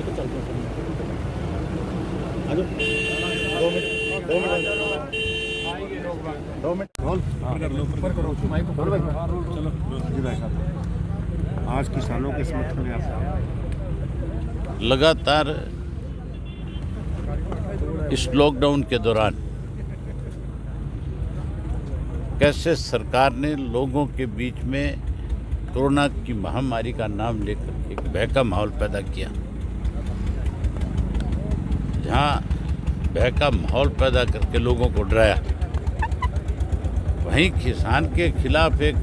पे चलते हैं। दो मिनट 2 मिनट चलो जी भाई साहब, आज किसानों के समर्थन में आप लगातार इस लॉकडाउन के दौरान कैसे सरकार ने लोगों के बीच में कोरोना की महामारी का नाम लेकर एक भय का माहौल पैदा किया। जहां भय का माहौल पैदा करके लोगों को डराया, वहीं किसान के खिलाफ एक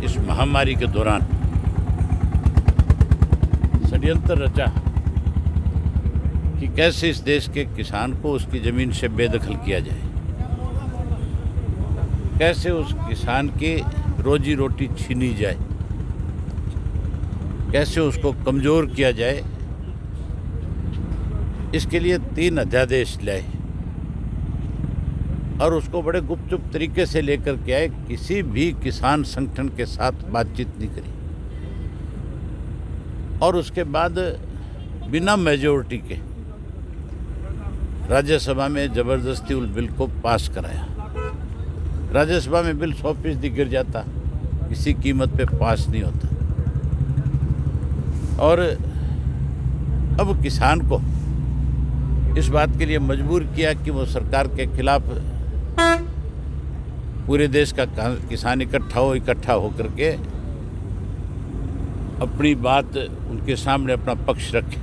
इस महामारी के दौरान षड्यंत्र रचा कि कैसे इस देश के किसान को उसकी ज़मीन से बेदखल किया जाए, कैसे उस किसान की रोजी रोटी छीनी जाए, कैसे उसको कमज़ोर किया जाए। इसके लिए 3 अध्यादेश लाए और उसको बड़े गुपचुप तरीके से लेकर के आए। किसी भी किसान संगठन के साथ बातचीत नहीं करी और उसके बाद बिना मेजॉरिटी के राज्यसभा में ज़बरदस्ती उस बिल को पास कराया। राज्यसभा में बिल 100% गिर जाता, किसी कीमत पे पास नहीं होता। और अब किसान को इस बात के लिए मजबूर किया कि वो सरकार के खिलाफ पूरे देश का किसान इकट्ठा होकर के अपनी बात उनके सामने अपना पक्ष रखे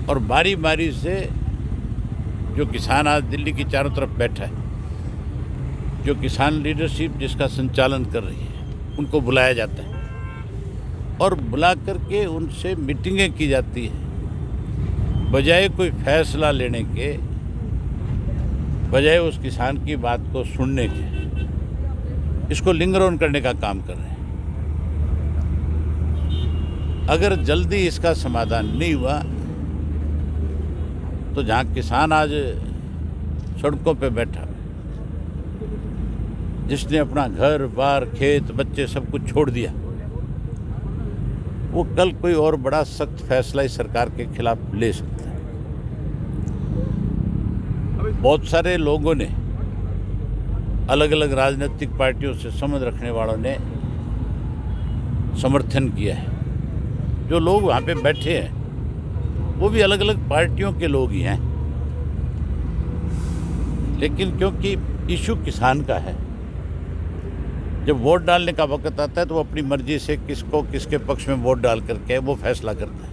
और बारी बारी से जो किसान आज दिल्ली की चारों तरफ बैठा है, जो किसान लीडरशिप जिसका संचालन कर रही है, उनको बुलाया जाता है और बुला करके उनसे मीटिंगें की जाती है। बजाय कोई फैसला लेने के, बजाय उस किसान की बात को सुनने के, इसको लिंगर ऑन करने का काम कर रहे हैं। अगर जल्दी इसका समाधान नहीं हुआ तो जहाँ किसान आज सड़कों पे बैठा, जिसने अपना घर बार खेत बच्चे सब कुछ छोड़ दिया, वो कल कोई और बड़ा सख्त फैसला इस सरकार के खिलाफ ले सकता है। बहुत सारे लोगों ने, अलग अलग राजनीतिक पार्टियों से संबंध रखने वालों ने समर्थन किया है। जो लोग वहाँ पे बैठे हैं वो भी अलग अलग पार्टियों के लोग ही हैं, लेकिन क्योंकि इशू किसान का है, जब वोट डालने का वक्त आता है तो वो अपनी मर्जी से किसको किसके पक्ष में वोट डाल करके वो फैसला करता है।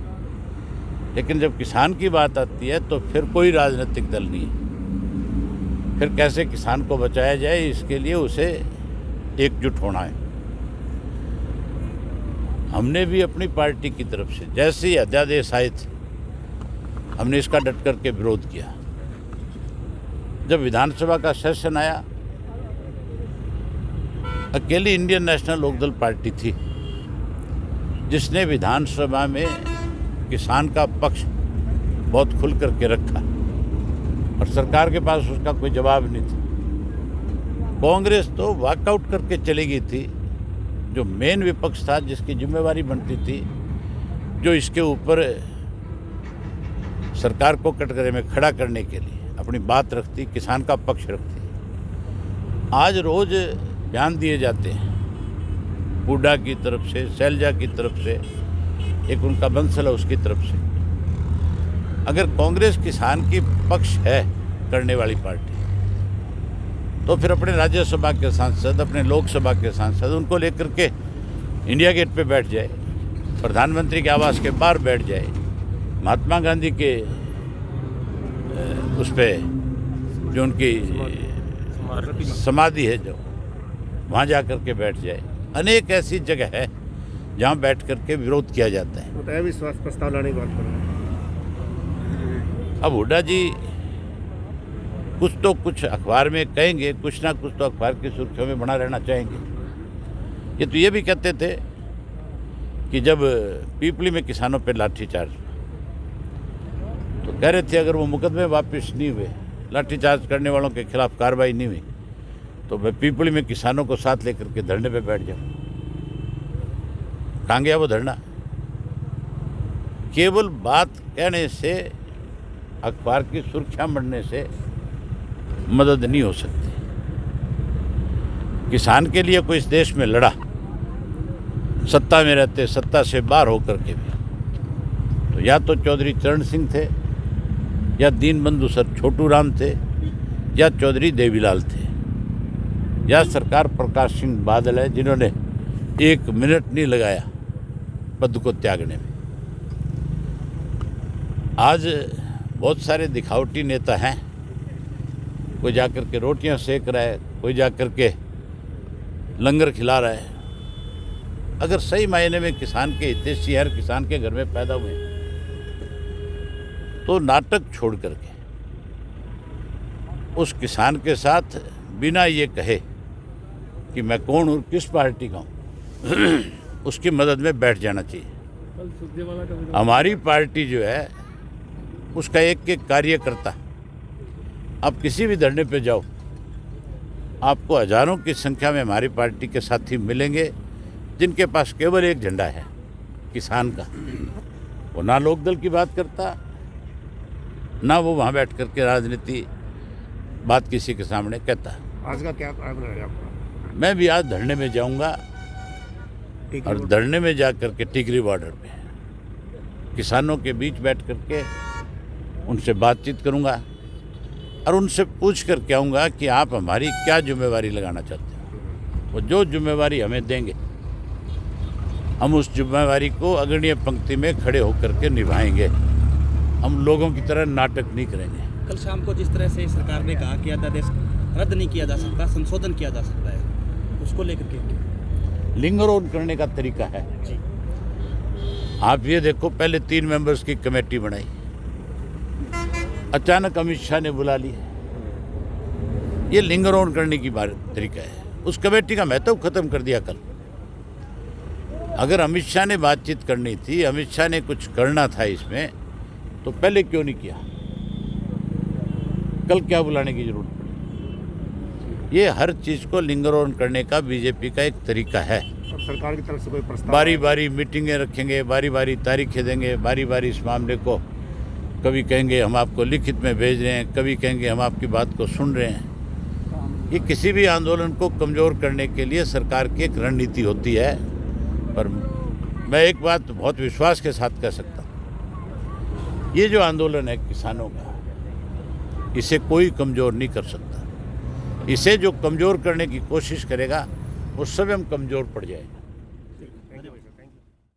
लेकिन जब किसान की बात आती है तो फिर कोई राजनीतिक दल नहीं है। फिर कैसे किसान को बचाया जाए, इसके लिए उसे एकजुट होना है। हमने भी अपनी पार्टी की तरफ से जैसे ही अध्यादेश आए थे, हमने इसका डट करके विरोध किया। जब विधानसभा का सेशन आया, अकेली इंडियन नेशनल लोकदल पार्टी थी जिसने विधानसभा में किसान का पक्ष बहुत खुल करके रखा और सरकार के पास उसका कोई जवाब नहीं था। कांग्रेस तो वॉकआउट करके चली गई थी, जो मेन विपक्ष था, जिसकी जिम्मेवारी बनती थी, जो इसके ऊपर सरकार को कटघरे में खड़ा करने के लिए अपनी बात रखती, किसान का पक्ष रखती। आज रोज बयान दिए जाते हैं हुड्डा की तरफ से, शैलजा की तरफ से, एक उनका बंसल है उसकी तरफ से। अगर कांग्रेस किसान की पक्ष है करने वाली पार्टी, तो फिर अपने राज्यसभा के सांसद, अपने लोकसभा के सांसद, उनको लेकर के इंडिया गेट पे बैठ जाए, प्रधानमंत्री के आवास के बाहर बैठ जाए, महात्मा गांधी के उस पर जो उनकी समाधि है, जो वहाँ जा कर के बैठ जाए। अनेक ऐसी जगह है जहाँ बैठ कर के विरोध किया जाता है। विश्वास प्रस्ताव लाने की बात कर रहे हैं। अब हुड्डा जी कुछ तो कुछ अखबार में कहेंगे, कुछ ना कुछ तो अखबार की सुर्खियों में बना रहना चाहेंगे। ये तो ये भी कहते थे कि जब पीपली में किसानों पर लाठीचार्ज, तो कह रहे थे अगर वो मुकदमे वापस नहीं हुए, लाठीचार्ज करने वालों के खिलाफ कार्रवाई नहीं हुई, तो मैं पीपली में किसानों को साथ लेकर के धरने पे बैठ जाऊँ। कहाँ गया वो धरना? केवल बात कहने से, अखबार की सुर्खियां बढ़ने से मदद नहीं हो सकती। किसान के लिए कोई इस देश में लड़ा, सत्ता में रहते, सत्ता से बाहर होकर के भी, तो या तो चौधरी चरण सिंह थे, या दीनबंधु सर छोटू राम थे, या चौधरी देवीलाल थे, या सरकार प्रकाश सिंह बादल है, जिन्होंने 1 मिनट नहीं लगाया पद को त्यागने में। आज बहुत सारे दिखावटी नेता हैं, कोई जाकर के रोटियां सेक रहा है, कोई जाकर के लंगर खिला रहा है। अगर सही मायने में किसान के हितैषी हर किसान के घर में पैदा हुए तो नाटक छोड़ करके उस किसान के साथ बिना ये कहे कि मैं कौन हूँ, किस पार्टी का हूँ, उसकी मदद में बैठ जाना चाहिए। हमारी पार्टी जो है उसका एक एक कार्यकर्ता, आप किसी भी धरने पे जाओ, आपको हजारों की संख्या में हमारी पार्टी के साथी मिलेंगे जिनके पास केवल एक झंडा है, किसान का। वो ना लोकदल की बात करता, ना वो वहाँ बैठ करके राजनीति बात किसी के सामने कहता। आज का क्या कार्यक्रम है आपका? मैं भी आज धरने में जाऊंगा और धरने में जा करके टिकरी बॉर्डर पे किसानों के बीच बैठ करके उनसे बातचीत करूंगा और उनसे पूछ कर के आऊँगा कि आप हमारी क्या जिम्मेवारी लगाना चाहते हैं। वो जो जिम्मेवारी हमें देंगे, हम उस जिम्मेवारी को अग्रणीय पंक्ति में खड़े होकर के निभाएंगे। हम लोगों की तरह नाटक नहीं करेंगे। कल शाम को जिस तरह से सरकार ने कहा कि अध्यादेश रद्द नहीं किया जा सकता, संशोधन किया जा सकता है, उसको लेकर के लिंगर ऑन करने का तरीका है जी। आप ये देखो, पहले 3 मेंबर्स की कमेटी बनाई, अचानक अमित शाह ने बुला लिया। ये लिंगर ऑन करने की तरीका है। उस कमेटी का महत्व खत्म कर दिया कल। अगर अमित शाह ने बातचीत करनी थी, अमित शाह ने कुछ करना था इसमें, तो पहले क्यों नहीं किया? कल क्या बुलाने की जरूरत पड़ी? ये हर चीज को लिंगर ऑन करने का बीजेपी का एक तरीका है। अब सरकार की तरफ से कोई प्रस्ताव? बारी बारी मीटिंगें रखेंगे, बारी बारी तारीखें देंगे, बारी बारी इस मामले को, कभी कहेंगे हम आपको लिखित में भेज रहे हैं, कभी कहेंगे हम आपकी बात को सुन रहे हैं। ये किसी भी आंदोलन को कमज़ोर करने के लिए सरकार की एक रणनीति होती है। पर मैं एक बात बहुत विश्वास के साथ कह सकता हूँ, ये जो आंदोलन है किसानों का, इसे कोई कमज़ोर नहीं कर सकता। इसे जो कमज़ोर करने की कोशिश करेगा, उस समय हम कमज़ोर पड़ जाएंगे।